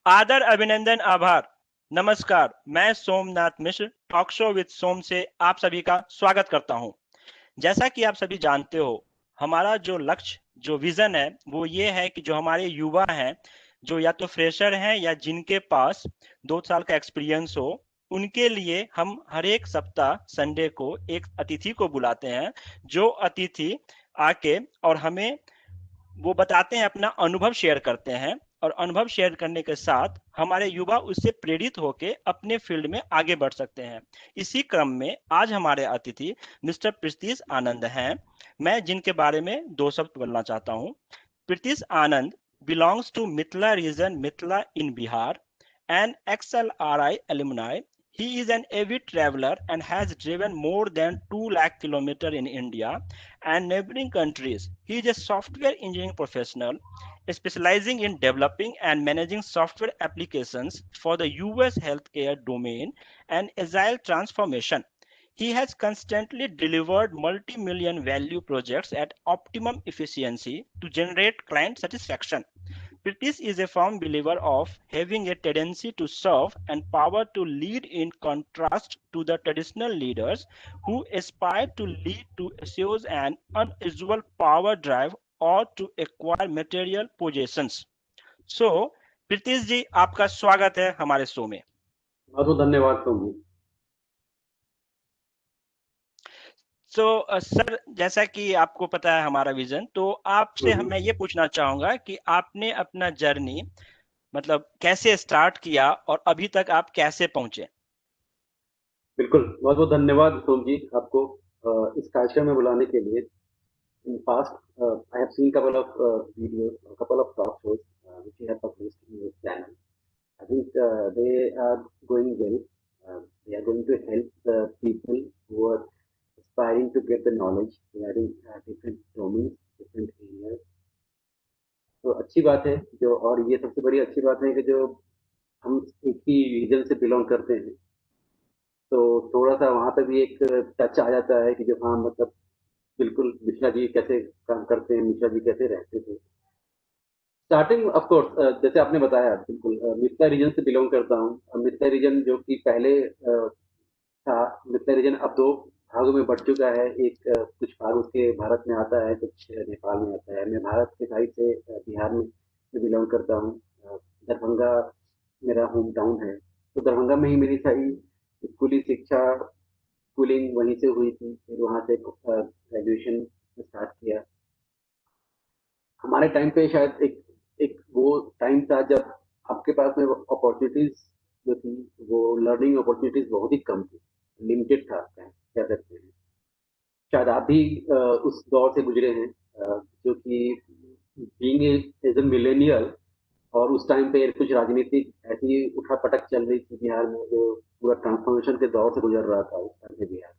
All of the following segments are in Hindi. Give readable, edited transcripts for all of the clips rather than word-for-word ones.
आदर, अभिनंदन, आभार। नमस्कार, मैं सोमनाथ मिश्र टॉक शो विद सोम से आप सभी का स्वागत करता हूं। जैसा कि आप सभी जानते हो, हमारा जो लक्ष्य, जो विजन है, वो ये है कि जो हमारे युवा हैं, जो या तो फ्रेशर हैं या जिनके पास 2 साल का एक्सपीरियंस हो, उनके लिए हम हर एक सप्ताह संडे को एक अतिथि को बुलाते हैं, जो अतिथि आके और हमें वो बताते हैं, अपना अनुभव शेयर करते हैं, और अनुभव शेयर करने के साथ हमारे युवा उससे प्रेरित होकर अपने फील्ड में आगे बढ़ सकते हैं। इसी क्रम में आज हमारे अतिथि मिस्टर प्रीतिश आनंद हैं। मैं जिनके बारे में 2 शब्द बोलना चाहता हूँ। प्रीतिश आनंद belongs to Mithila region, Mithila in Bihar, an XLRI alumni. He is an avid traveler and has driven more than 2 lakh kilometers in India and neighboring countries. He is a software engineering professional specializing in developing and managing software applications for the US healthcare domain and agile transformation. He has constantly delivered multi-million value projects at optimum efficiency to generate client satisfaction. Pritish is a firm believer of having a tendency to serve and power to lead, in contrast to the traditional leaders who aspire to lead to assume an unusual power drive or to acquire material possessions. So, Pritish जी, आपका स्वागत है हमारे शो में। बहुत बहुत धन्यवाद सोम जी। सर, जैसा कि आपको पता है हमारा विजन, तो आपसे मैं ये पूछना चाहूंगा कि आपने अपना जर्नी मतलब कैसे स्टार्ट किया और अभी तक आप कैसे पहुंचे। बिल्कुल, बहुत बहुत धन्यवाद सोम जी आपको इस कार्यक्रम में बुलाने के लिए। In past I have seen couple of videos, couple of talk shows which you have published in your channel. I think they are going well. They are going to help the people who are aspiring to get the knowledge regarding different domains, different areas। तो अच्छी बात है जो, और ये सबसे बड़ी अच्छी बात है कि जो हम एक ही रीजन से बिलोंग करते हैं, तो थोड़ा-सा वहाँ पे भी एक टच आ जाता है कि जो हाँ, मतलब बिल्कुल मिश्रा जी कैसे काम करते हैं, मिश्रा जी कैसे रहते थे। स्टार्टिंग ऑफ कोर्स जैसे आपने बताया बिल्कुल मिथिला रीजन से बिलॉन्ग करता हूँ। मिथिला रीजन जो कि पहले था, मिथिला रीजन अब 2 भागों में बढ़ चुका है। एक कुछ भाग उसके भारत में आता है, कुछ नेपाल में आता है। मैं भारत के साइड से बिहार में बिलॉन्ग करता हूँ। दरभंगा मेरा होम टाउन है, तो दरभंगा में ही मेरी सारी स्कूली शिक्षा, स्कूलिंग वहीं से हुई थी। फिर वहाँ से ग्रेजुएशन स्टार्ट किया। हमारे टाइम पे शायद एक एक वो टाइम था जब आपके पास में अपॉर्चुनिटीज जो थी, वो लर्निंग अपॉर्चुनिटीज बहुत ही कम थी, लिमिटेड था, कह सकते हैं। शायद आप भी उस दौर से गुजरे हैं, जो कि बीइंग एज ए मिलेनियल, और उस टाइम पे कुछ राजनीतिक ऐसी उठा-पटक चल रही थी बिहार में, जो पूरा ट्रांसफॉर्मेशन के दौर से गुजर रहा था उस टाइम पे बिहार।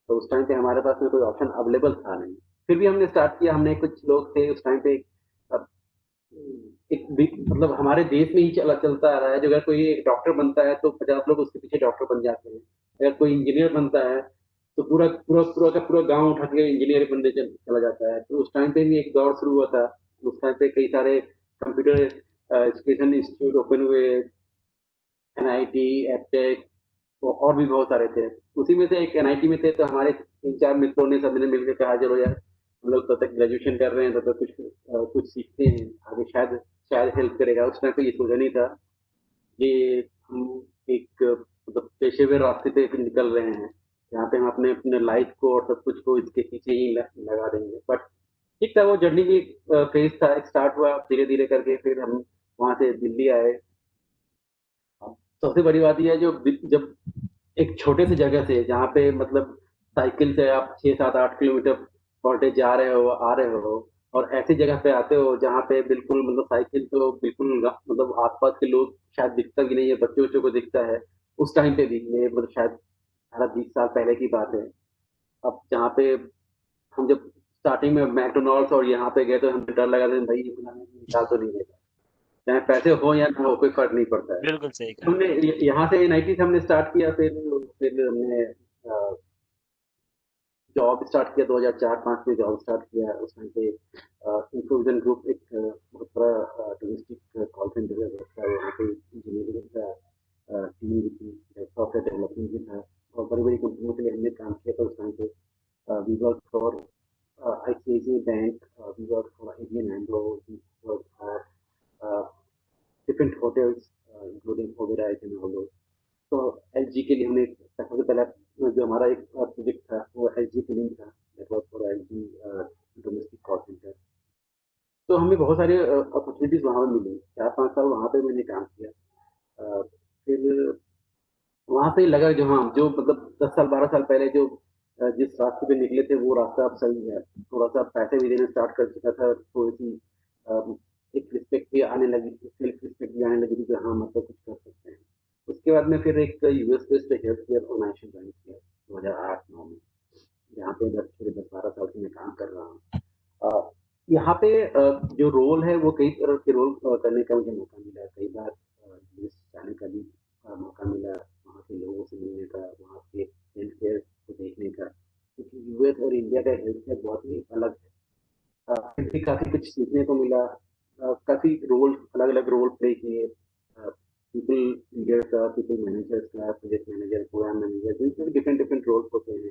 तो उस टाइम पे हमारे पास में कोई ऑप्शन अवेलेबल था नहीं। फिर भी हमने स्टार्ट किया। हमने कुछ लोग थे उस टाइम पे, अब एक मतलब हमारे देश में ही चलता आ रहा है, जो अगर कोई एक डॉक्टर बनता है तो 50 लोग उसके पीछे डॉक्टर बन जाते हैं। अगर कोई इंजीनियर बनता है तो पूरा पूरा पूरा का पूरा गांव उठा के इंजीनियर बनने चला जाता है। तो उस टाइम पे भी एक दौर शुरू हुआ था। उस टाइम पे कई सारे कंप्यूटर एजुकेशन इंस्टीट्यूट ओपन हुए, एनआईटी, एपटेक, तो और भी बहुत सारे थे। उसी में से एक एनआईटी में थे, तो हमारे 3-4 मित्रों ने सबने मिलकर कहा चलो यार, हम लोग तब तक ग्रेजुएशन कर रहे हैं, तब तक कुछ सीखते हैं, आगे शायद शायद हेल्प करेगा। उस टाइम पे ये सोचा नहीं था कि हम एक मतलब पेशेवर रास्ते पे निकल रहे हैं, जहाँ पे हम अपने अपने लाइफ को और सब कुछ को इसके पीछे ही लगा देंगे। बट ठीक था, वो जर्नी की फेज था, एक स्टार्ट हुआ धीरे धीरे करके। फिर हम वहाँ से दिल्ली आए। सबसे बड़ी बात यह है, जो जब एक छोटे से जगह से, जहाँ पे मतलब साइकिल से आप 6-7-8 किलोमीटर पर डे जा रहे हो, आ रहे हो, और ऐसी जगह पे आते हो जहाँ पे बिल्कुल मतलब साइकिल तो बिल्कुल मतलब आसपास के लोग शायद दिखता भी नहीं है, बच्चों बच्चों को दिखता है। उस टाइम पे भी ये मतलब शायद 18-20 साल पहले की बात है। अब जहाँ पे हम जब स्टार्टिंग में मैकडोनल्ड्स और यहाँ पे गए, तो हमें डर लगा था भाई इतना निकाल तो नहीं देगा, चाहे पैसे हो या ना हो, कोई फर्क नहीं पड़ता है। बिल्कुल सही कहा। हमने यहाँ से 90 से हमने स्टार्ट किया। फिर हमने जॉब स्टार्ट किया 2004-5 में जॉब स्टार्ट किया उस टाइम पे इंफोविजन ग्रुप एक बहुत बड़ा डोमेस्टिक कॉल सेंटर था वहाँ पे इंजीनियरिंग का टीम भी थी सॉफ्टवेयर डेवलपमेंट भी था और बड़ी बड़ी कंपनियों के लिए हमने काम किया था उस टाइम पे we work for ICICI bank we work for Indian Anglo we work for different hotels including Oberoi and all those तो एलजी के लिए हमने सबसे पहला जो हमारा एक प्रोजेक्ट था वो एलजी के लिए था that was for LG domestic call centre तो हमें बहुत सारे अपॉर्चुनिटीज वहाँ पे मिली 4-5 साल वहाँ पे मैंने काम किया फिर वहाँ से लगा जो हाँ जो मतलब 10 साल 12 साल पहले जो जिस रास्ते पे निकले थे वो रास्ता अब सही है थोड़ा सा पैसे भी देना स्टार्ट कर चुका था थोड़ी सी एक रिस्पेक्ट भी आने लगी थी सेल्फ रिस्पेक्ट भी आने लगी थी कि हाँ मतलब कुछ कर सकते हैं उसके बाद में फिर एक US based health care organisation join किया 2008-9 में जहाँ पे 10 12 साल से मैं काम कर रहा हूँ यहाँ पे जो रोल है वो कई तरह के रोल करने का मुझे मौका मिला कई बार यूएस जाने का भी मौका मिला वहाँ के लोगों से मिलने का वहाँ के हेल्थ केयर को देखने का क्योंकि यूएस और इंडिया का हेल्थ केयर बहुत ही अलग है फिर भी काफ़ी कुछ सीखने को मिला काफ़ी रोल अलग अलग रोल प्ले किए पीपल लीडर का पीपल मैनेजर्स का प्रोजेक्ट मैनेजर प्रोग्राम मैनेजर इसमें डिफरेंट डिफरेंट रोल्स होते हैं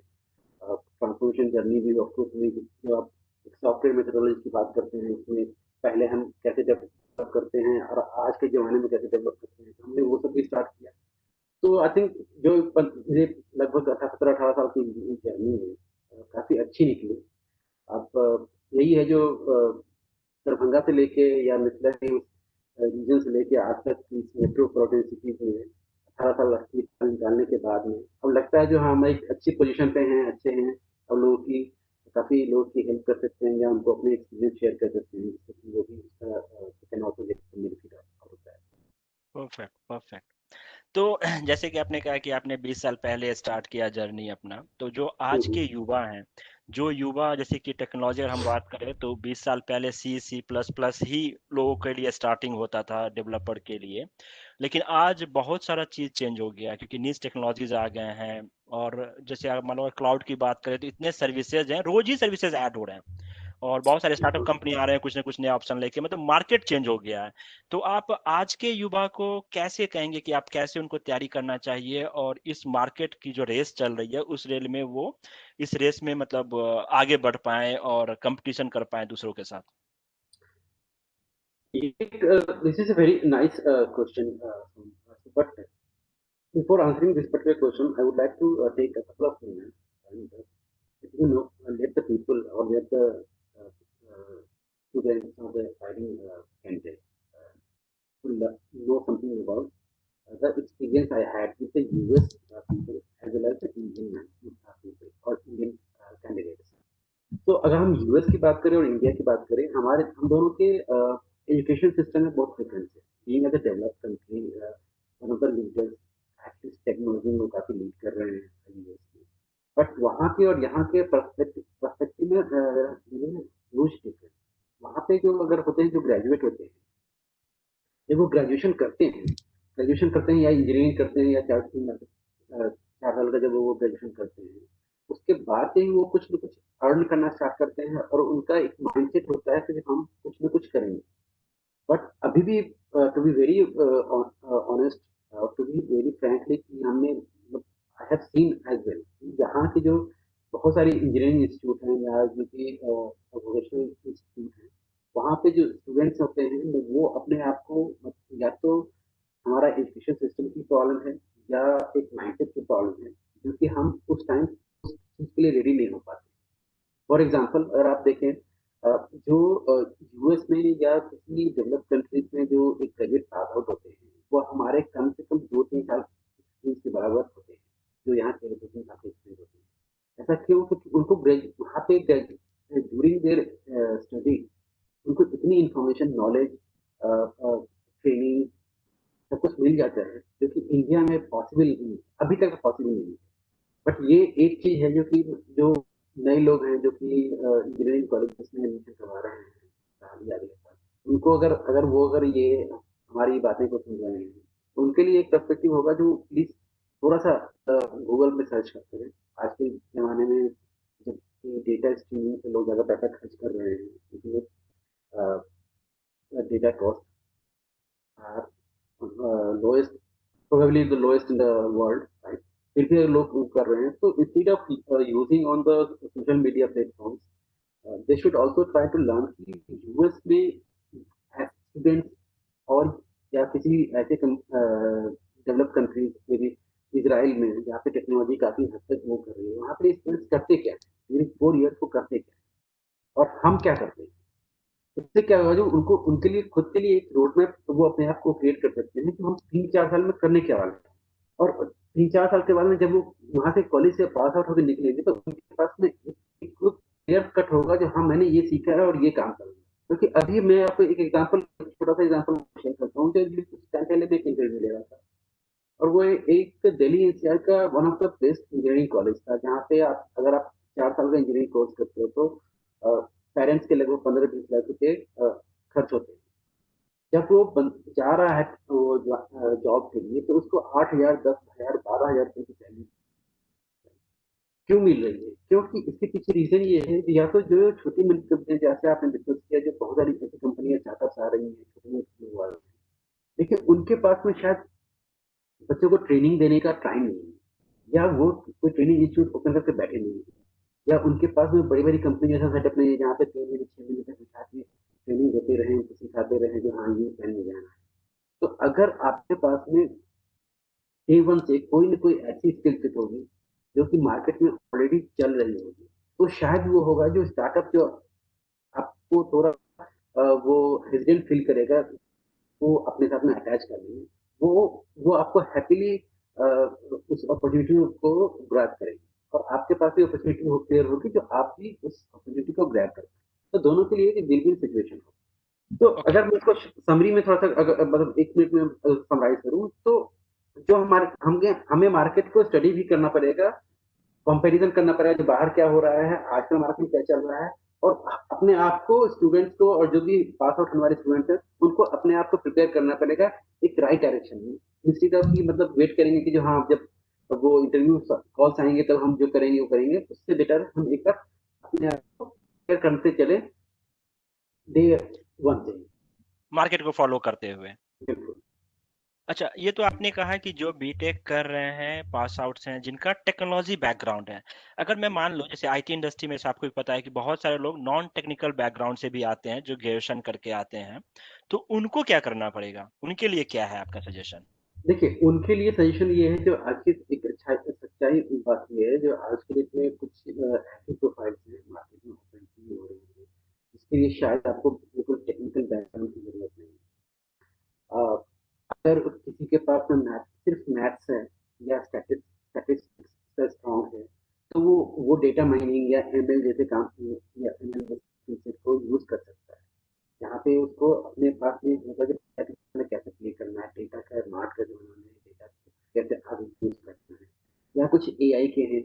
ट्रांसफॉर्मेशन जर्नी भी ऑफकोर्स हुई जो आप सॉफ्टवेयर मेथोडोलॉजी की बात करते हैं इसमें पहले हम कैसे डेवलप करते हैं और आज के ज़माने में कैसे डेवलप करते हैं तो हमने वो सब भी स्टार्ट किया तो आई थिंक जो मुझे लगभग 17-18 साल की जर्नी है काफ़ी अच्छी निकली अब यही है जो दरभंगा से लेके या मिथिला के रीजन से लेके आज तक इस मेट्रोपॉलिटन सिटीज में 18 साल 20 साल निकालने के बाद में अब लगता है जो हाँ हम एक अच्छी पोजीशन पे हैं अच्छे हैं अब लोगों की काफ़ी लोगों की हेल्प कर सकते हैं या उनको अपने एक्सपीरियंस शेयर कर सकते हैं जिससे कि वो भी उसका can also get some benefit out of that perfect, perfect. तो जैसे कि आपने कहा कि आपने 20 साल पहले स्टार्ट किया जर्नी अपना, तो जो आज के युवा हैं, जो युवा जैसे कि टेक्नोलॉजी अगर हम बात करें तो 20 साल पहले सी, सी प्लस प्लस ही लोगों के लिए स्टार्टिंग होता था डेवलपर के लिए। लेकिन आज बहुत सारा चीज़ चेंज हो गया है क्योंकि नीज टेक्नोलॉजीज आ गए हैं और जैसे अगर मान लो क्लाउड की बात करें तो इतने सर्विसेज हैं, रोज ही सर्विसेज ऐड हो रहे हैं। और बहुत सारे स्टार्टअप बिल्कुल कंपनी आ रहे हैं कुछ ना कुछ नया ऑप्शन लेके मतलब मार्केट चेंज हो गया है तो आप आज के युवा को कैसे कहेंगे कि आप कैसे उनको तैयारी करना चाहिए और इस मार्केट की जो रेस चल रही है उस रेल में वो इस रेस में मतलब आगे बढ़ पाए और कंपटीशन कर पाए दूसरों के साथ this is a very nice question but before answering this particular question I would like to take a couple of minutes and let the people or let the students or the aspiring candidates know something about the experience I had with the US people as well as the Indian people or Indian candidates. तो अगर हम यूएस की बात करें और इंडिया की बात करें हम दोनों के एजुकेशन सिस्टम में बहुत डिफरेंस है being as a developed country one of the leaders at least technology में काफी लीड कर रहे हैं यूएस में बट वहाँ के और यहाँ के पर्सपेक्टिव में ह्यूज डिफरेंस वहाँ पे जो अगर होते हैं जो ग्रेजुएट होते हैं जब वो ग्रेजुएशन करते हैं या इंजीनियरिंग करते हैं या 4 साल का जब वो ग्रेजुएशन करते हैं उसके बाद से ही वो कुछ न कुछ अर्न करना स्टार्ट करते हैं और उनका एक माइंडसेट होता है कि हम कुछ न कुछ करेंगे बट अभी भी to be very honest to be very frankly कि हमने I have seen as well यहाँ के जो बहुत सारी इंजीनियरिंग इंस्टीट्यूट हैं या जो कि वोकेशनल इंस्टीट्यूट हैं वहाँ पे जो स्टूडेंट्स होते हैं वो अपने आप को या तो हमारा एजुकेशन सिस्टम की प्रॉब्लम है या एक माइंडसेट की प्रॉब्लम है जो कि हम उस टाइम उस चीज़ के लिए रेडी नहीं हो पाते फॉर एग्जाम्पल अगर आप देखें जो यूएस में या किसी डेवलप्ड कंट्रीज में जो एक ग्रेजुएट पास आउट होते हैं वो हमारे कम से कम 2-3 साल एक्सपीरियंस के बराबर होते हैं जो यहाँ के एजुकेशन काफी एक्सपीरियंस होते हैं ऐसा क्यों क्योंकि उनको वहाँ पे ड्यूरिंग देयर स्टडी उनको इतनी इंफॉर्मेशन नॉलेज ट्रेनिंग सब कुछ मिल जाता है जो कि इंडिया में पॉसिबल नहीं अभी तक पॉसिबल नहीं है बट ये एक चीज है जो कि जो नए लोग हैं जो कि इंजीनियरिंग कॉलेज में एडमिशन करवा रहे हैं साल या अगले साल उनको अगर अगर वो अगर ये हमारी बातें को समझ रहे हैं तो उनके लिए एक पर्सपेक्टिव होगा जो प्लीज थोड़ा सा गूगल पे सर्च करते हैं आज के जमाने में जब कि डेटा स्ट्रीमिंग पे लोग ज़्यादा पैसा खर्च कर रहे हैं, इसलिए data cost are lowest, probably the lowest in the world, right? फिर भी अगर लोग वो कर रहे हैं, तो instead of using on the social media platforms, they should also try to learn कि यूएस में स्टूडेंट्स और या किसी ऐसे डेवलप कंट्रीज में भी, इसराइल में जहाँ पे टेक्नोलॉजी काफी हद तक वो कर रही है, वहाँ पे स्टूडेंट्स करते क्या ड्यूरिंग 4 ईयर्स, को करते क्या और हम क्या करते हैं। उससे क्या होगा, जो उनको उनके लिए खुद के लिए एक रोड मैप वो अपने आप को क्रिएट कर सकते हैं कि हम 3-4 साल में करने क्या वाले हैं। और 3-4 साल के बाद में जब वो वहां से कॉलेज से पास आउट होकर निकलेंगे, तो उनके पास में एक क्लियर कट होगा जो हाँ मैंने ये सीखा है और ये काम करूंगा। क्योंकि अभी मैं आपको एक एग्जांपल, छोटा सा एग्जांपल शेयर करता हूँ। जो कुछ टाइम पहले मैं एक इंटरव्यू ले रहा था, और वो एक दिल्ली एनसीआर का one of the best engineering college था, जहाँ पे आप अगर आप 4 साल का इंजीनियरिंग कोर्स करते हो तो पेरेंट्स के लगभग 15-20 लाख रुपए खर्च होते हैं। जब वो जा रहा है वो जॉब के लिए, तो उसको 8,000, 10,000, 12,000 रुपए की सैलरी क्यों मिल रही है? क्योंकि इसके पीछे रीजन ये है कि या तो जो छोटी मिड कंपनियां, जैसे आपने डिस्कस किया, जो बहुत सारी ऐसी कंपनियां स्टार्टअप्स आ रही हैं छोटी मोटी वाली, लेकिन उनके पास में शायद बच्चों को ट्रेनिंग देने का टाइम नहीं है, या वो कोई ट्रेनिंग इंस्टीट्यूट ओपन करके बैठे नहीं है, या उनके पास में बड़ी बड़ी कंपनी जैसा सेटअप नहीं है जहाँ पे 3 महीने 6 महीने तक बिठा के ट्रेनिंग देते रहे, उनको सिखाते रहे जो हाँ ये पहन में जाना है। तो अगर आपके पास में डे वन से कोई ना कोई ऐसी स्किल सेट होगी जो कि मार्केट में ऑलरेडी चल रही होगी, तो शायद वो होगा जो स्टार्टअप जो आपको थोड़ा वो हेजिटेंट फील करेगा, वो अपने साथ में अटैच कर लेंगे, वो आपको हैप्पीली उस अपॉर्चुनिटी को ग्रैब करेंगे, और आपके पास भी अपॉर्चुनिटी हो क्लियर होगी जो आप भी उस अपॉर्चुनिटी को ग्रैब करें। तो दोनों के लिए एक विन विन सिचुएशन हो। तो ओके। अगर मैं इसको समरी में थोड़ा सा अगर मतलब 1 मिनट में समराइज करूं, तो जो हमारे हमें मार्केट को स्टडी भी करना पड़ेगा, कंपैरिजन करना पड़ेगा जो बाहर क्या हो रहा है, आजकल मार्केट में क्या चल रहा है, और अपने आप को, स्टूडेंट्स को, और जो भी पास आउट होने वाले स्टूडेंट्स हैं उनको अपने आप को प्रिपेयर करना पड़ेगा एक राइट डायरेक्शन में, इंस्टेड ऑफ की मतलब वेट करेंगे कि जो हाँ जब वो इंटरव्यू कॉल्स आएंगे तब हम जो करेंगे वो करेंगे। उससे बेटर हम एक बार अपने आप को प्रिपेयर करते चले डे वन से ही। मार्केट को फॉलो करते हुए। बिल्कुल। अच्छा, ये तो आपने कहा कि जो बीटेक कर रहे हैं, पास आउट्स हैं, जिनका टेक्नोलॉजी बैकग्राउंड है। अगर मैं मान लूँ जैसे आईटी इंडस्ट्री में, जैसे आपको भी पता है कि बहुत सारे लोग नॉन टेक्निकल बैकग्राउंड से भी आते हैं, जो ग्रेजुएशन करके आते हैं। तो उनको क्या करना पड़ेगा? उनके लिए क्या है आपका सजेशन? देखिए, उनके लिए सजेशन ये है, जो आज की एक अच्छा सच्चाई बात ये है, जो आज के डेट में कुछ ऐसी प्रोफाइल्स हैं मार्केट में ओपन की हो रही है, जिसके लिए शायद आपको बिल्कुल टेक्निकल बैकग्राउंड की जरूरत नहीं है। अगर किसी के पास में सिर्फ मैथ्स है या स्टैटिस्टिक्स स्ट्रॉन्ग है, तो वो डेटा माइनिंग या एमएल जैसे काम या एमएल को यूज कर सकता है, जहाँ पे उसको अपने पास में मतलब में कैसे क्लिक करना है, डेटा का मार्ट का जो बनाना है, डेटा कैसे आगे यूज करना है, या कुछ एआई के हैं,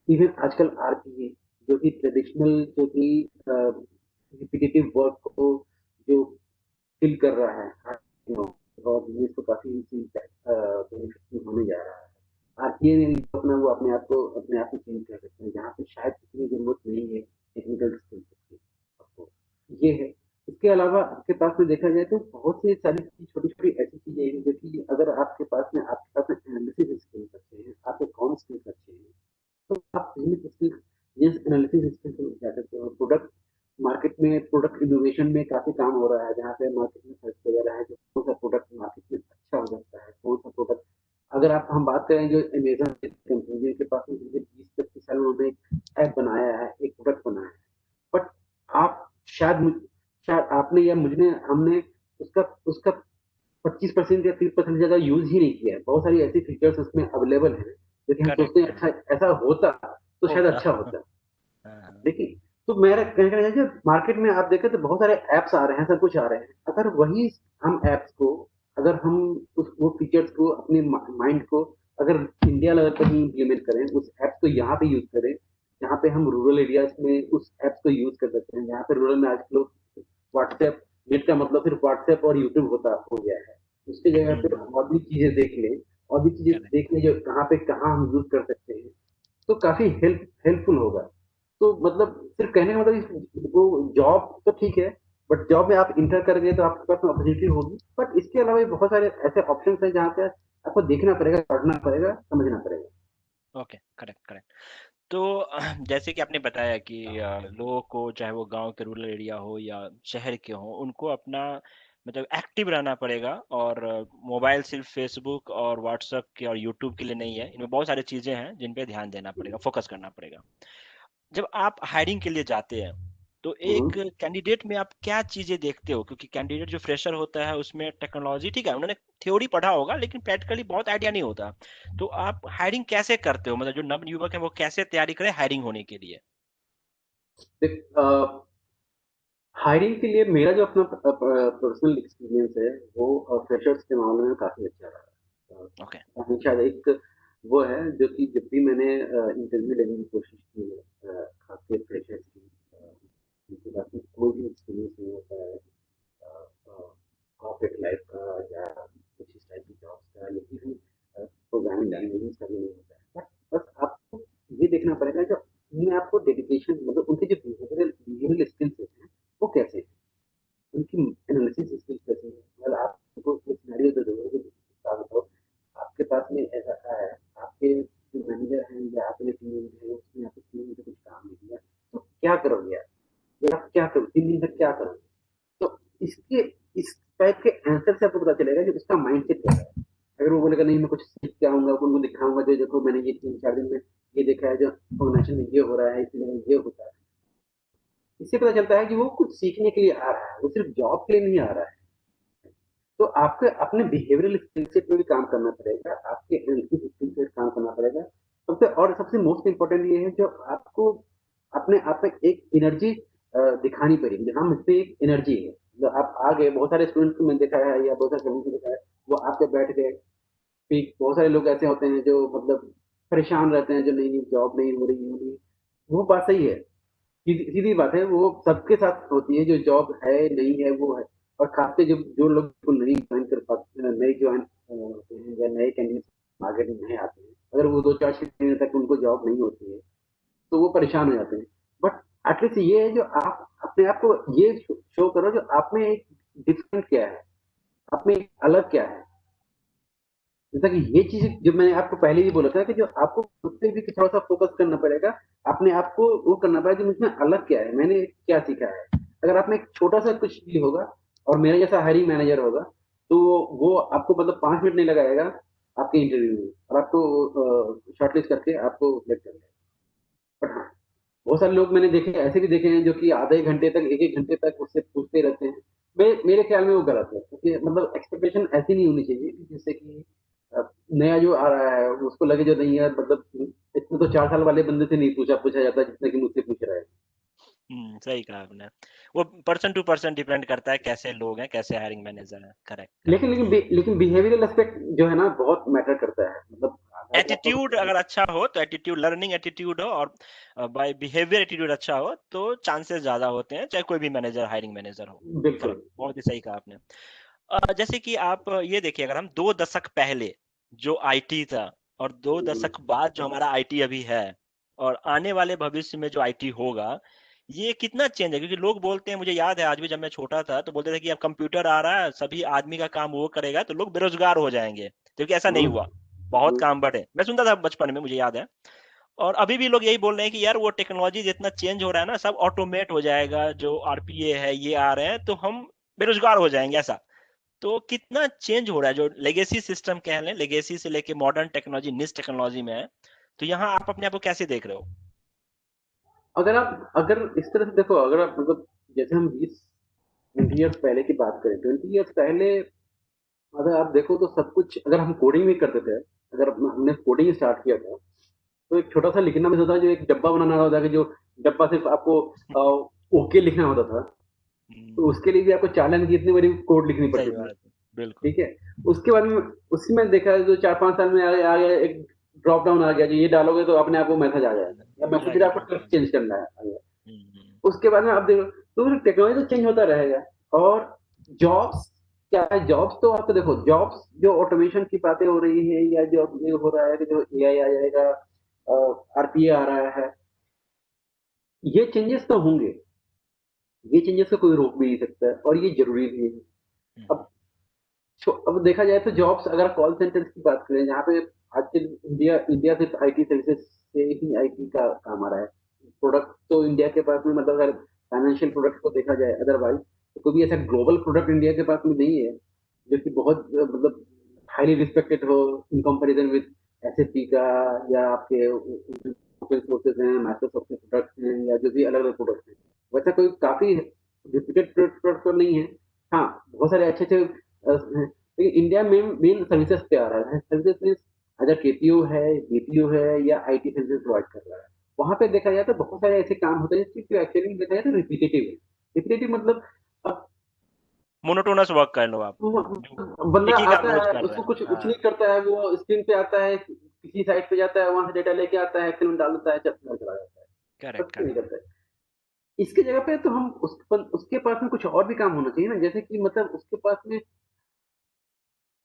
इवन आजकल आरपीए जो कि ट्रेडिशनल, जो कि रिपीटेटिव वर्क को जो फिल कर रहा है, और बिजनेस को काफी बेनिफिट होने जा रहा है। आरपीए में भी अपना वो अपने आप को चेंज कर सकते हैं, जहाँ पे शायद इतनी जरूरत नहीं है टेक्निकल स्किल्स की आपको। ये है। इसके अलावा आपके पास में देखा जाए तो बहुत सी सारी छोटी छोटी ऐसी चीजें हैं जो कि अगर आपके पास में एनालिसिस स्किल्स अच्छे हैं, आपके कॉम स्किल्स अच्छे हैं, तो आप business skills, business analysis skills में जा सकते हो। प्रोडक्ट मार्केट में, प्रोडक्ट इनोवेशन में काफी काम हो रहा है, जहाँ पे मार्केट में सर्च किया जा रहा है कि कौन सा प्रोडक्ट मार्केट में अच्छा हो सकता है, कौन सा प्रोडक्ट। अगर हम बात करें जो अमेजन कंपनी, जिनके पास में 20-25 साल में उन्होंने एक ऐप बनाया है, एक प्रोडक्ट बनाया है, बट आप शायद आपने या मुझने हमने उसका उसका 25% या 30% ज्यादा यूज ही नहीं किया है। बहुत सारी ऐसी फीचर्स उसमें अवेलेबल हैं जो कि हम करेक्ट, सोचते हैं अच्छा करेक्ट। ऐसा होता तो शायद होता। अच्छा होता। हाँ, देखिए, तो मेरा कहने का ये है, मार्केट में आप देखें तो बहुत सारे ऐप्स आ रहे हैं, सब कुछ आ रहे हैं। अगर वही हम ऐप्स को, अगर हम वो फीचर्स को अपने माइंड को अगर इंडिया लेवल पर ही इम्प्लीमेंट करें, उस ऐप्स को यहाँ पे यूज करें, जहाँ पे हम रूरल एरियाज में उस ऐप्स को यूज कर सकते हैं, जहाँ पे रूरल में आज लोग व्हाट्सएप, नेट का मतलब सिर्फ व्हाट्सएप और यूट्यूब होता हो गया है, उसकी जगह पे और भी चीजें देख लें, और भी चीजें करेक्ट। देख लें जो कहाँ पे कहाँ हम यूज कर सकते हैं, तो काफी हेल्पफुल होगा। तो मतलब सिर्फ कहने का मतलब वो जॉब तो ठीक है, बट जॉब में आप इंटर कर गए तो आपके पास अपॉर्चुनिटी होगी, बट इसके अलावा भी बहुत सारे ऐसे ऑप्शन हैं जहाँ पे आपको देखना पड़ेगा, पढ़ना पड़ेगा, समझना पड़ेगा। Okay, correct, correct. तो जैसे कि आपने बताया कि लोगों को चाहे वो गांव के रूरल एरिया हो या शहर के हो, उनको अपना मतलब एक्टिव रहना पड़ेगा। और मोबाइल सिर्फ फेसबुक और व्हाट्सएप के और यूट्यूब के लिए नहीं है, इनमें बहुत सारी चीजें हैं जिन पे ध्यान देना पड़ेगा, फोकस करना पड़ेगा। जब आप हायरिंग के लिए जाते हैं तो एक हम्म। कैंडिडेट में आप क्या चीजें देखते हो? क्योंकि कैंडिडेट जो फ्रेशर होता है उसमें टेक्नोलॉजी ठीक है, उन्होंने थ्योरी पढ़ा होगा लेकिन प्रैक्टिकली बहुत आइडिया नहीं होता। तो आप हायरिंग कैसे करते हो? मतलब जो नव युवक है वो कैसे तैयारी करें हायरिंग होने के लिए? हायरिंग के लिए मेरा जो अपना पर्सनल एक्सपीरियंस है वो फ्रेशर्स के मामले में काफी अच्छा रहा। ओके। हमेशा एक वो है जो कि जब भी मैंने इंटरव्यू लेने की कोशिश की है, खासकर फ्रेशर्स की, उनके पास में कोई भी एक्सपीरियंस नहीं होता है कॉर्पोरेट लाइफ का या कुछ इस टाइप की जॉब्स का या किसी प्रोग्रामिंग लैंग्वेजेस का भी नहीं होता है, बस आपको ये देखना पड़ेगा जो उनमें आपको डेडिकेशन, मतलब उनके जो बिहेवियरल स्किल्स हैं वो कैसे हैं, उनकी एनालिसिस स्किल्स कैसे हैं। मतलब आप उनको एक सिनेरियो दे दोगे कि बताओ आपके पास में ऐसा है, आपके जो मैनेजर हैं या आपके टीम है उसने आपकी टीम में कुछ काम नहीं दिया, तो क्या करोगे आप, या आप क्या करोगे 3 दिन तक क्या करोगे? तो इसके इस टाइप के आंसर से आपको पता चलेगा कि उसका माइंडसेट क्या है। अगर वो बोलेगा नहीं मैं कुछ सीख के आऊंगा, उनको दिखाऊंगा जो देखो मैंने ये 3-4 दिन में ये देखा है, जो ऑर्गेनाइजेशन में ये हो रहा है, इसलिए ये होता है, इससे पता चलता है कि वो कुछ सीखने के लिए आ रहा है, वो सिर्फ जॉब के लिए नहीं आ रहा है। तो आपको अपने बिहेवियरल स्किल सेट पे भी काम करना पड़ेगा, आपके एनालिटिक स्किल पे काम करना पड़ेगा। सबसे मोस्ट इम्पोर्टेंट ये है जो आपको अपने आप में एक एनर्जी दिखानी पड़ेगी, हाँ मुझसे एक एनर्जी है। जो आप आ गए, बहुत सारे स्टूडेंट्स को मैंने देखा है या बहुत सारे स्टूडेंट्स को देखा है, वो आके बैठ गए, फिर बहुत सारे लोग ऐसे होते हैं जो मतलब परेशान रहते हैं, जो नहीं नहीं जॉब नहीं हो रही, हो रही। वो बात सही है, सीधी सीधी बात है, वो सबके साथ होती है, जो जॉब है नहीं है वो है। और खासकर जो जो लोग को नहीं ज्वाइन कर पाते, नए ज्वाइन होते हैं या नए कैंडिडेट मार्केट में नए आते हैं, अगर वो 2-4 महीने तक उनको जॉब नहीं होती है तो वो परेशान हो जाते हैं। बट एटलीस्ट ये है जो आप अपने आप को ये शो करो जो आप में एक डिफरेंट क्या है, आप में एक अलग क्या है। जैसा कि ये चीज जो मैंने आपको पहले ही बोला था कि जो आपको खुद पे भी थोड़ा सा फोकस करना पड़ेगा, अपने आप को वो करना पड़ेगा कि मुझमें अलग क्या है, मैंने क्या सीखा है। अगर आप में एक छोटा सा कुछ भी होगा और मेरा जैसा हायरिंग मैनेजर होगा, तो वो आपको मतलब 5 मिनट नहीं लगाएगा आपके इंटरव्यू में, और आपको शॉर्टलिस्ट करके आपको सिलेक्ट कर लेगा। बट हाँ, बहुत सारे लोग मैंने देखे, ऐसे भी देखे हैं जो कि आधे घंटे तक, एक एक घंटे तक उससे पूछते रहते हैं। मेरे ख्याल में वो गलत है, क्योंकि मतलब एक्सपेक्टेशन ऐसी नहीं होनी चाहिए कि जिससे कि नया जो आ रहा है उसको लगे जो नहीं है, मतलब इतना तो 4 साल वाले बंदे से नहीं पूछा पूछा जाता जितने कि मुझसे पूछ रहा है। सही कहा आपने। वो पर्सन टू पर्सन डिपेंड करता है, कैसे लोग हैं, कैसे हायरिंग मैनेजर है। Correct, correct. लेकिन बिहेवियरल एस्पेक्ट जो है ना बहुत मैटर करता है, मतलब अगर आपको एटीट्यूड अगर अच्छा हो तो एटीट्यूड, लर्निंग एटीट्यूड हो और बाय बिहेवियर एटीट्यूड अच्छा हो तो चांसेस ज्यादा होते हैं, चाहे कोई भी मैनेजर हायरिंग मैनेजर हो। बिल्कुल। करेक्ट, बहुत ही सही कहा आपने। जैसे कि आप ये देखिए, अगर हम 2 दशक पहले जो आईटी था और दो हम्म, दशक बाद जो हमारा आईटी अभी है और आने वाले भविष्य में जो आईटी होगा, ये कितना चेंज है? क्योंकि लोग बोलते हैं, मुझे याद है आज भी जब मैं छोटा था तो बोलते थे कि अब कंप्यूटर आ रहा है, सभी आदमी का काम वो करेगा तो लोग बेरोजगार हो जाएंगे, क्योंकि ऐसा नहीं हम्म, हुआ। बहुत हम्म। काम बढ़े, मैं सुनता था बचपन में, मुझे याद है। और अभी भी लोग यही बोल रहे हैं कि यार वो टेक्नोलॉजी जितना चेंज हो रहा है ना, सब ऑटोमेट हो जाएगा, जो आरपीए है ये आ रहे हैं तो हम बेरोजगार हो जाएंगे, ऐसा। तो कितना चेंज हो रहा है, जो लेगेसी सिस्टम कह लें, लेगेसी से लेके मॉडर्न टेक्नोलॉजी, निस टेक्नोलॉजी में है। तो यहाँ आप अपने आप को कैसे देख रहे हो? अगर इस तरह से देखो, अगर आप मतलब जैसे हम 20-20 ईयर्स पहले की बात करें, 20 ईयर्स पहले अगर आप देखो तो सब कुछ, अगर हम कोडिंग भी करते थे, अगर हमने कोडिंग स्टार्ट किया था, तो एक छोटा सा लिखना भी होता था, जो एक डब्बा बनाना होता था, कि जो डब्बा सिर्फ आपको ओके लिखना होता था। तो हम्म, उसके लिए भी आपको 4 लाइन की इतनी बड़ी कोड लिखनी सही पड़ती थी। बात है, बिल्कुल। ठीक है। उसके बाद में उसी में देखा है, जो 4-5 साल में आ गया एक ड्रॉप डाउन आ गया, जो ये डालोगे तो अपने आप को मैसेज आ जाएगा, या मैसेज ड्रैग एंड आपको ड्रॉप टेक्स्ट आ चेंज जाए। करना है, आ गया। हम्म, उसके बाद में आप देखो, तो टेक्नोलॉजी तो चेंज होता रहेगा। और जॉब्स क्या है, जॉब्स तो आपको देखो, जॉब्स जो ऑटोमेशन की बातें हो रही है, या जो ये हो रहा है कि जो एआई आ जाएगा, आरपीए आ रहा है, ये चेंजेस तो होंगे, ये चेंजेस को कोई रोक भी नहीं सकता है और ये ज़रूरी भी है। अब अब देखा जाए तो जॉब्स, अगर कॉल सेंटर्स की बात करें, जहाँ पे आजकल इंडिया इंडिया सिर्फ आईटी सर्विसेज से ही आईटी का काम आ रहा है। प्रोडक्ट तो इंडिया के पास में, मतलब अगर फाइनेंशियल प्रोडक्ट को देखा जाए अदरवाइज, तो कोई भी ऐसा ग्लोबल प्रोडक्ट इंडिया के पास में नहीं है जो कि बहुत मतलब हाईली रिस्पेक्टेड हो इन कंपैरिजन विद एसएपी का, या आपके ओपन सोर्सेज हैं, माइक्रोसॉफ्ट के प्रोडक्ट्स हैं, या जो भी अलग अलग प्रोडक्ट्स हैं। वैसा कोई काफी रिप्यूटेड प्रोडक्ट तो नहीं है। हाँ, बहुत सारे अच्छे अच्छे लेकिन इंडिया में मेन सर्विसेज पे आ रहा है। सर्विसेज मीन्स अगर केपीओ है, बीपीओ है, या आईटी सर्विसेज प्रोवाइड कर रहा है। वहां पे देखा जाए तो बहुत सारे ऐसे काम होते हैं जो एक्चुअली देखा जाए तो रिपीटेटिव है। रिपीटेटिव मतलब अब मोनोटोनस वर्क कर लो आप, बंदा एक ही काम आता रोज है, कर रहे उसको हैं। कुछ हाँ, नहीं करता है, वो स्क्रीन पे आता है, किसी साइट पे जाता है, वहां से डेटा लेके आता है, एक्सेल में डाल देता है, चला जाता है, करेक्ट कुछ नहीं करेक्ट। करता है। इसकी जगह पे तो हम उसके पास में कुछ और भी काम होना चाहिए ना, जैसे कि मतलब उसके पास में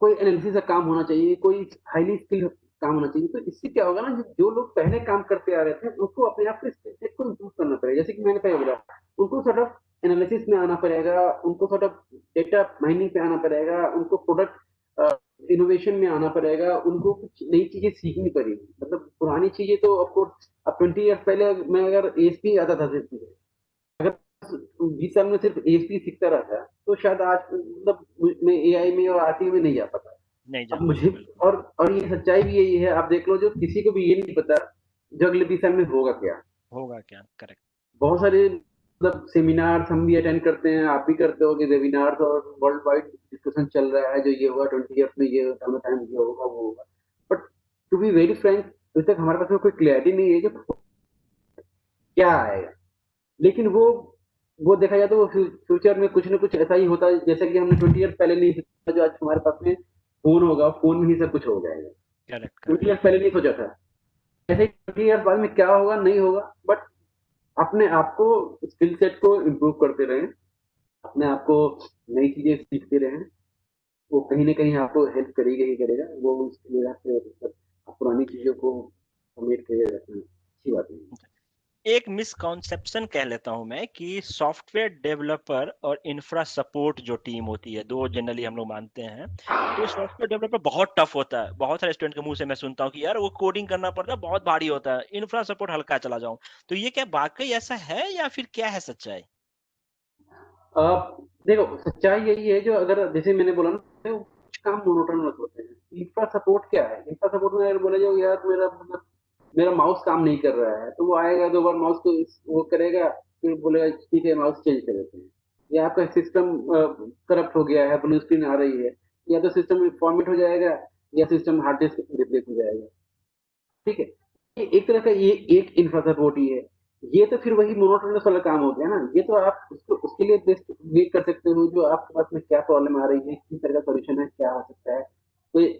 कोई एनालिसिस का काम होना चाहिए, कोई हाईली स्किल्ड काम होना चाहिए। तो इससे क्या होगा ना, जो लोग पहले काम करते आ रहे थे, उनको अपने आप के स्किल सेट को इम्प्रूव करना पड़ेगा। जैसे कि मैंने पहले बोला, उनको सॉर्ट ऑफ एनालिसिस में आना पड़ेगा, उनको सॉर्ट ऑफ डेटा माइनिंग पे आना पड़ेगा, उनको प्रोडक्ट इनोवेशन में आना पड़ेगा, उनको कुछ नई चीजें सीखनी पड़ेगी। मतलब पुरानी चीजें तो ऑफकोर्स, अब 20 ईयर्स पहले मैं अगर एएसपी आता था सिर्फ मुझे, अगर 20 साल में सिर्फ एएसपी सीखता रहा तो शायद आज मतलब मैं एआई में और आरटी में नहीं जा पाता। नहीं जा अब पाते मुझे, बिल्कुल। और ये सच्चाई भी यही है, आप देख लो, जो किसी को भी ये नहीं पता जो अगले 20 साल में होगा क्या। होगा क्या, करेक्ट। बहुत सारे मतलब सेमिनार्स हम भी अटेंड करते हैं, आप भी करते होगे वेबिनार्स, और वर्ल्ड वाइड डिस्कशन चल रहा है, जो ये हुआ 20 ईयर्स में, ये टाइम ये होगा वो होगा। But to be very frank, अभी तक हमारे पास में कोई क्लैरिटी नहीं है कि क्या आएगा। लेकिन वो देखा जाए तो वो फ्यूचर में कुछ ना कुछ ऐसा ही होता है, जैसे कि हमने 20 ईयर्स पहले नहीं सोचा, जो आज हमारे पास में फोन होगा, फोन में ही सब कुछ हो जाएगा। Correct correct. 20 ईयर्स पहले नहीं सोचा था। ऐसे ही 20 ईयर्स बाद में क्या होगा नहीं होगा, बट अपने आप को, स्किल सेट को इम्प्रूव करते रहें, अपने आप को नई चीजें सीखते रहें। वो कहीं ना कहीं आपको हेल्प करेगा ही करेगा। वो उसके लिए आप पुरानी चीजों को समेट के रखना अच्छी बात नहीं है। एक मिसकॉन्सेप्शन कह लेता हूं मैं कि सॉफ्टवेयर डेवलपर और इंफ्रा सपोर्ट जो टीम होती है, दो जनरली हम लोग मानते हैं। तो सॉफ्टवेयर डेवलपर बहुत टफ होता है, बहुत सारे स्टूडेंट के मुंह से मैं सुनता हूँ कि यार वो कोडिंग करना पड़ता है, बहुत भारी होता है, इंफ्रा सपोर्ट हल्का चला जाऊं। तो ये क्या वाकई ऐसा है या फिर क्या है सच्चाई? देखो, सच्चाई यही है, जो अगर जैसे मैंने बोला ना, तो कुछ काम मोनोटोनस होते हैं। इंफ्रा सपोर्ट क्या है? इंफ्रा सपोर्ट में अगर बोला जाओ यार मेरा मतलब मेरा माउस काम नहीं कर रहा है, तो वो आएगा 2 बार माउस को वो करेगा, फिर बोलेगा ठीक है माउस चेंज कर देते हैं। या आपका सिस्टम करप्ट हो गया है, ब्लू स्क्रीन आ रही है, या तो सिस्टम फॉर्मेट हो जाएगा, या सिस्टम हार्ड डिस्क रिप्लेस हो जाएगा। ठीक है, ये एक तरह का ये एक इंफ्रा सपोर्ट ही है। ये तो फिर वही मोनोटोनस वाला काम हो गया ना। ये तो आप उसको उसके लिए बेस्ट वेट कर सकते हो, जो आपके पास में क्या प्रॉब्लम आ रही है, किस तरह का सॉल्यूशन है, क्या हो सकता है। कोई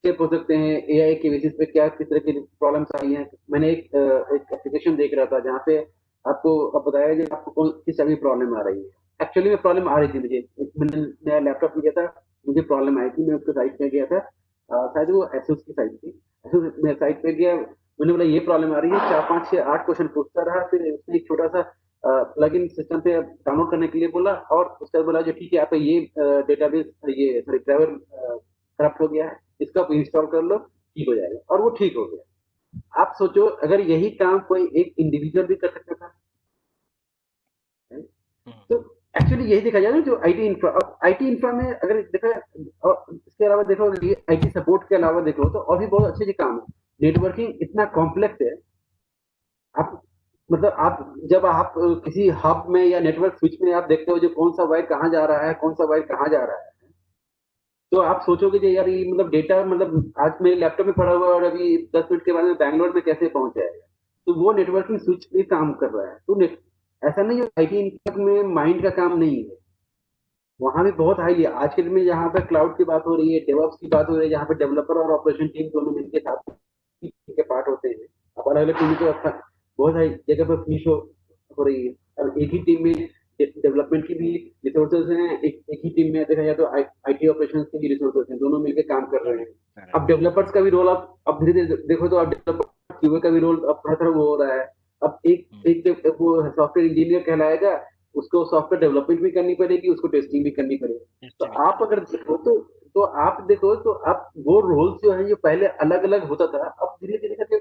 स्टेप हो सकते हैं एआई के बेसिस पे, क्या किस तरह की प्रॉब्लम्स आई हैं। मैंने एक एप्लीकेशन देख रहा था जहाँ पे आपको अब बताया कि आपको कौन किस तरह की प्रॉब्लम आ रही है। एक्चुअली में प्रॉब्लम आ रही थी मुझे, मैंने नया लैपटॉप लिया था, मुझे प्रॉब्लम आई थी, मैं उसको साइट पे गया था, शायद वो एसुस की साइट थी। मैं साइट पे गया, मैंने बोला ये प्रॉब्लम आ रही है, 4 5 6 8 क्वेश्चन पूछता रहा, फिर उसने एक छोटा सा प्लगइन सिस्टम पे डाउनलोड करने के लिए बोला, और उसके बाद बोला जो ठीक है आपका ये डेटाबेस, ये सॉरी ड्राइवर करप्ट हो गया है, इसको आप इंस्टॉल कर लो, ठीक हो जाएगा। और वो ठीक हो गया। आप सोचो अगर यही काम कोई एक इंडिविजुअल भी कर सकता था, हम्म, तो एक्चुअली यही देखा जाए ना, जो आईटी इंफ्रा में अगर देखा, और इसके अलावा देखो, आईटी सपोर्ट के अलावा देखो तो और भी बहुत अच्छे अच्छे काम है। नेटवर्किंग इतना कॉम्प्लेक्स है। आप मतलब आप जब आप किसी हब में या नेटवर्क स्विच में आप देखते हो जो कौन सा वायर कहाँ जा रहा है, कौन सा वायर कहाँ जा रहा है, तो आप सोचोगे कि यार ये मतलब डेटा मतलब आज मेरे लैपटॉप में पड़ा हुआ है और अभी 10 मिनट के बाद में बैंगलोर में कैसे पहुंच जाएगा। तो वो नेटवर्किंग स्विच भी काम कर रहा है। तो ऐसा नहीं है आईटी में माइंड का काम नहीं है, वहां भी बहुत हाई है। आजकल में जहाँ पे क्लाउड की बात हो रही है, डेवऑप्स की बात हो रही है, जहाँ पे डेवलपर और ऑपरेशन टीम दोनों मिलकर साथ के पार्ट होते हैं। अब अलग अलग टीम को बहुत सारी जगह पर फिनिश हो रही है। अब एक ही टीम में डेवलपमेंट की भी रिसोर्सेज हैं, एक ही टीम में देखा जाए तो आईटी ऑपरेशन के भी रिसोर्सेज हैं, दोनों मिलकर काम कर रहे हैं। Correct correct. अब डेवलपर्स का भी रोल अब धीरे धीरे देखो तो अब डेवलपर क्यूए का भी रोल अब थोड़ा थोड़ा वो हो रहा है। अब एक वो सॉफ्टवेयर इंजीनियर कहलाएगा, उसको सॉफ्टवेयर डेवलपमेंट भी करनी पड़ेगी, उसको टेस्टिंग भी करनी पड़ेगी। तो आप अगर देखो तो आप देखो तो आप वो रोल्स जो है, जो पहले अलग-अलग होता था, अब धीरे-धीरे करके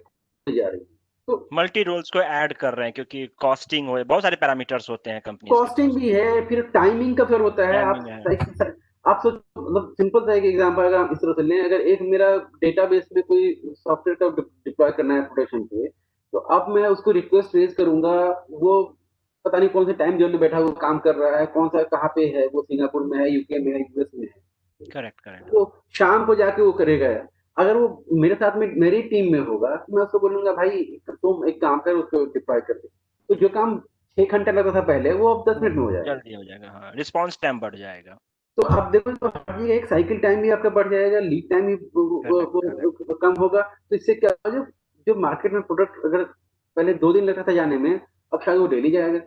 जा रही है। तो मल्टी रोल्स को ऐड कर रहे हैं क्योंकि कॉस्टिंग हो, बहुत सारे पैरामीटर्स होते हैं कंपनीज के कॉस्टिंग पास। भी है, फिर टाइमिंग का फिर होता है। टाइमिंग है। आप सोचो, मतलब सिंपल सा एक एग्जांपल अगर हम इस तरह से लें, अगर एक मेरा डेटाबेस में कोई सॉफ्टवेयर का डिप्लॉय करना है प्रोडक्शन पे, तो अब मैं उसको रिक्वेस्ट रेज करूंगा, वो पता नहीं कौन से टाइम जोन में बैठा हुआ काम कर रहा है, कौन सा कहाँ पे है, वो सिंगापुर में है, यूके में है, यूएस में है, करेक्ट, करेक्ट। तो शाम को जाके वो करेगा। अगर वो मेरे साथ में मेरी टीम में होगा, तो मैं उसको बोलूंगा भाई तुम एक काम कर, उसको डिप्लॉय कर दे। तो जो काम 6 घंटे लगता था पहले, वो अब 10 मिनट में हो जाएगा। जल्दी हो जाएगा, हाँ, रिस्पॉन्स टाइम बढ़ जाएगा। तो आप देखो, तो हर एक साइकिल टाइम भी आपका बढ़ जाएगा, लीड टाइम भी करेक्ट, करेक्ट। कम होगा। तो इससे क्या होगा, जो जो मार्केट में प्रोडक्ट अगर पहले 2 दिन लगता था जाने में, अब शायद वो डेली जाएगा।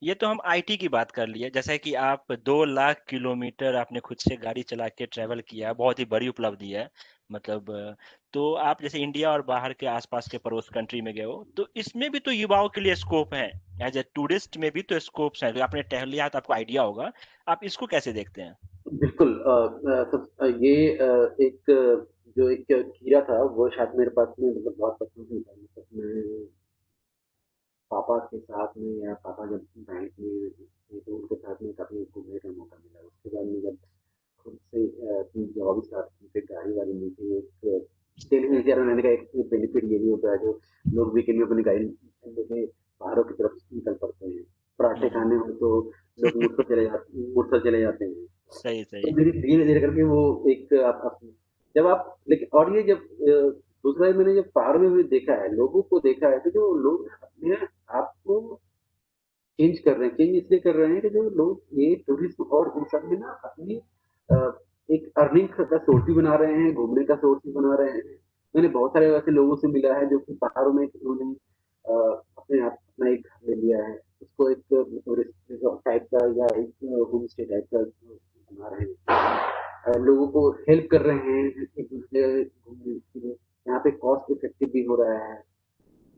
ये तो हम आईटी की बात कर लिए, जैसे कि आप 2 लाख किलोमीटर आपने खुद से गाड़ी चला के ट्रेवल किया, बहुत ही बड़ी उपलब्धि है। मतलब तो आप जैसे इंडिया और बाहर के आसपास के पड़ोस कंट्री में गए हो, तो इसमें भी तो युवाओं के लिए स्कोप है। एज ए टूरिस्ट में भी तो स्कोप्स हैं, जो आपने टहल लिया तो आपको आइडिया होगा। आप इसको कैसे देखते हैं? बिल्कुल। ये एक जो एक कीड़ा था, वो शायद मेरे पास में मतलब बहुत पसंद नहीं था। मतलब मैं पापा के साथ में, या पापा जब बैंक में थे, तो उनके साथ में काफ़ी घूमने का मौका मिला। उसके बाद में जब खुद से अपनी जॉब स्टार्ट की, फिर गाड़ी वाड़ी ली थी। एक डेली एनसीआर में रहने का एक बेनिफिट ये भी होता है, जो लोग वीकेंड में अपनी गाड़ी लेके पहाड़ों की तरफ निकल पड़ते हैं। पराठे हम्म। खाने हो तो लोग मुड़सर चले जाते हैं। सही, तो सही। धीरे धीरे करके वो एक जब आप लेकिन, और ये जब दूसरा मैंने जब पहाड़ में भी देखा है, लोगों को देखा है, तो जो लोग अपने आप को चेंज कर रहे हैं। चेंज इसलिए कर रहे हैं कि जो लोग ये टूरिज्म और इन सब में ना अपनी अ, एक अर्निंग का सोर्स भी बना रहे हैं, घूमने का सोर्स भी बना रहे हैं। मैंने बहुत सारे ऐसे लोगों से मिला है, जो कि पहाड़ों में उन्होंने अपने आप अपना एक घर ले लिया है, उसको एक रिसोर्ट टाइप का या एक होम स्टे टाइप का बना रहे हैं। लोगों को हेल्प कर रहे हैं एक दूसरे घूमने के लिए। यहाँ पे कॉस्ट इफेक्टिव भी हो रहा है,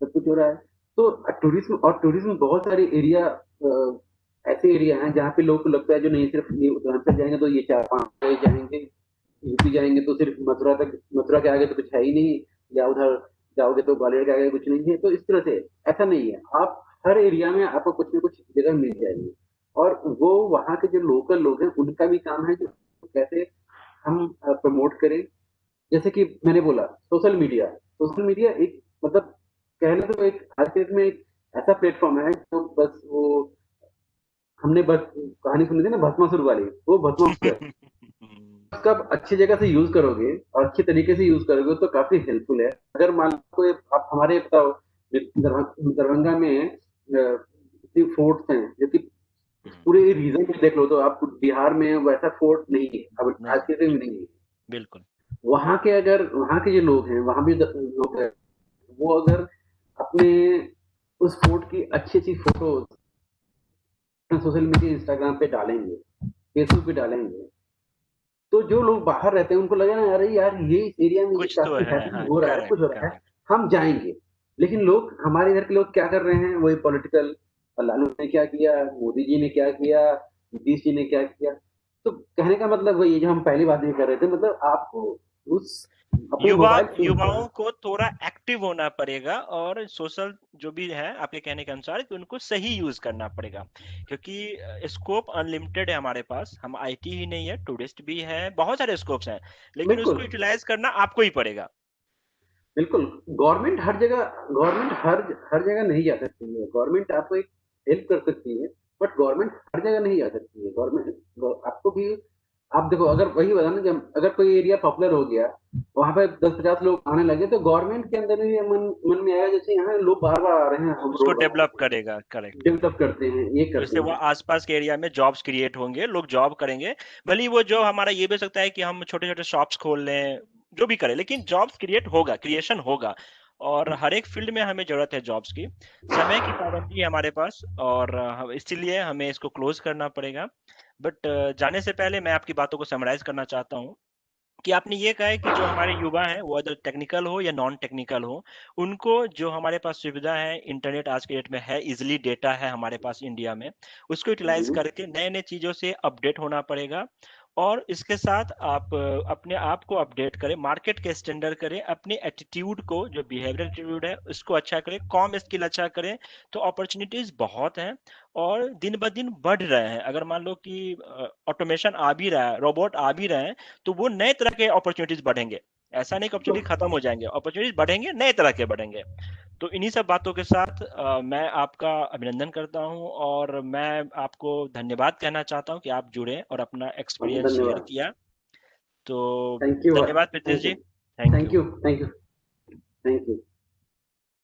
सब कुछ हो रहा है। तो टूरिज्म बहुत सारे एरिया, ऐसे एरिया हैं जहाँ पे लोगों को लगता है, जो नहीं सिर्फ ये उत्तरांचल जाएंगे तो ये 4-5 जगह जाएंगे, यूपी जाएंगे तो सिर्फ मथुरा तक, मथुरा के आगे तो कुछ है ही नहीं, या उधर जाओगे तो ग्वालियर के आगे कुछ नहीं है। तो इस तरह से ऐसा नहीं है। आप हर एरिया में आपको कुछ ना कुछ जगह मिल जाएगी। और वो वहाँ के जो लोकल लोग हैं, उनका भी काम है कि कैसे हम प्रमोट करें। जैसे कि मैंने बोला, सोशल मीडिया एक मतलब कहना तो एक आज के डेट में एक ऐसा प्लेटफॉर्म है, जो बस वो हमने बस कहानी सुनी थी ना भस्मासुर वाली, वो भस्मासुर है। उसका आप अच्छी जगह से यूज करोगे और अच्छे तरीके से यूज करोगे तो काफी हेल्पफुल है। अगर मान लो आप हमारे बताओ, दरभंगा में फोर्ट्स हैं, जो कि पूरे रीजन में देख लो, तो आप बिहार में वैसा फोर्ट नहीं है, अब नहीं, आज के टाइम में नहीं है। बिल्कुल। वहाँ के जो लोग हैं, वहाँ भी लोग हैं, वो अगर अपने उस फोर्ट की अच्छी अच्छी फोटोज सोशल मीडिया इंस्टाग्राम पे डालेंगे, फेसबुक पे डालेंगे, तो जो लोग बाहर रहते हैं उनको लगेगा ना, अरे यार ये इस एरिया में ये कुछ तो काफी है, हैपनिंग हाँ, हो रहा है, करेक्ट, कुछ हो रहा है, करेक्ट। हम जाएंगे। लेकिन लोग, हमारे इधर के लोग क्या कर रहे हैं, वही पॉलिटिकल, लालू ने क्या किया, मोदी जी ने क्या किया, नीतीश जी ने क्या किया। तो कहने का मतलब वही है, जो हम पहली बात ये कर रहे थे, मतलब आपको उस अपने युवा मोबाइल फोन युवाओं पर। को थोड़ा एक्टिव होना पड़ेगा, और सोशल जो भी है आपके कहने के अनुसार कि उनको सही यूज करना पड़ेगा, क्योंकि स्कोप अनलिमिटेड है हमारे पास। हम आईटी ही नहीं है, टूरिस्ट भी है, बहुत सारे स्कोप्स हैं, लेकिन उसको बिल्कुल, यूटिलाइज करना आपको ही पड़ेगा। बिल्कुल। गवर्नमेंट हर जगह नहीं जा सकती है। गवर्नमेंट आपको एक हेल्प कर सकती है, बट गवर्नमेंट हर जगह नहीं जा सकती है। गवर्नमेंट आपको भी, आप देखो, अगर वही बता ना, जब अगर कोई एरिया पॉपुलर हो गया, वहां पे 10-50 लोग आने लगे, तो गवर्नमेंट के अंदर भी मन में आया, जैसे यहाँ लोग बार बार आ रहे हैं, हम उसको रोड डेवलप बनाते हैं, करेगा, करेक्ट, डेवलप करेक्ट। करते हैं, ये तो करते इससे वो हैं। आसपास के एरिया में जॉब्स क्रिएट होंगे, लोग जॉब करेंगे। भले ही वो जॉब हमारा ये भी हो सकता है कि हम छोटे छोटे शॉप्स खोल लें, जो भी करें, लेकिन जॉब्स क्रिएट होगा, क्रिएशन होगा। और हर एक फील्ड में हमें जरूरत है जॉब्स की। समय की पाबंदी है हमारे पास, और इसीलिए हमें इसको क्लोज करना पड़ेगा। बट जाने से पहले मैं आपकी बातों को समराइज करना चाहता हूँ। कि आपने ये कहा है कि जो हमारे युवा हैं वो अगर टेक्निकल हो या नॉन टेक्निकल हो, उनको जो हमारे पास सुविधा है, इंटरनेट आज के डेट में है, इजिली डेटा है हमारे पास इंडिया में, उसको यूटिलाइज हम्म, करके नए नए चीज़ों से अपडेट होना पड़ेगा। और इसके साथ आप अपने आप को अपडेट करें, मार्केट के स्टैंडर्ड करें, अपने एटीट्यूड को, जो बिहेवियर एटीट्यूड है उसको अच्छा करें, कॉम स्किल अच्छा करें, तो अपॉर्चुनिटीज बहुत हैं और दिन ब दिन बढ़ रहे हैं। अगर मान लो कि ऑटोमेशन आ भी रहा है, रोबोट आ भी रहे हैं, तो वो नए तरह के अपॉर्चुनिटीज बढ़ेंगे। ऐसा नहीं कि अपॉर्चुनिटी खत्म हो जाएंगे, अपॉर्चुनिटीज बढ़ेंगे, नए तरह के बढ़ेंगे। तो इन्हीं सब बातों के साथ मैं आपका अभिनंदन करता हूं और मैं आपको धन्यवाद कहना चाहता हूं कि आप जुड़े और अपना एक्सपीरियंस शेयर धन्यवाद। किया। तो थैंक यू, धन्यवाद Pritish thank you, ji. Thank thank you. You, thank you, thank you.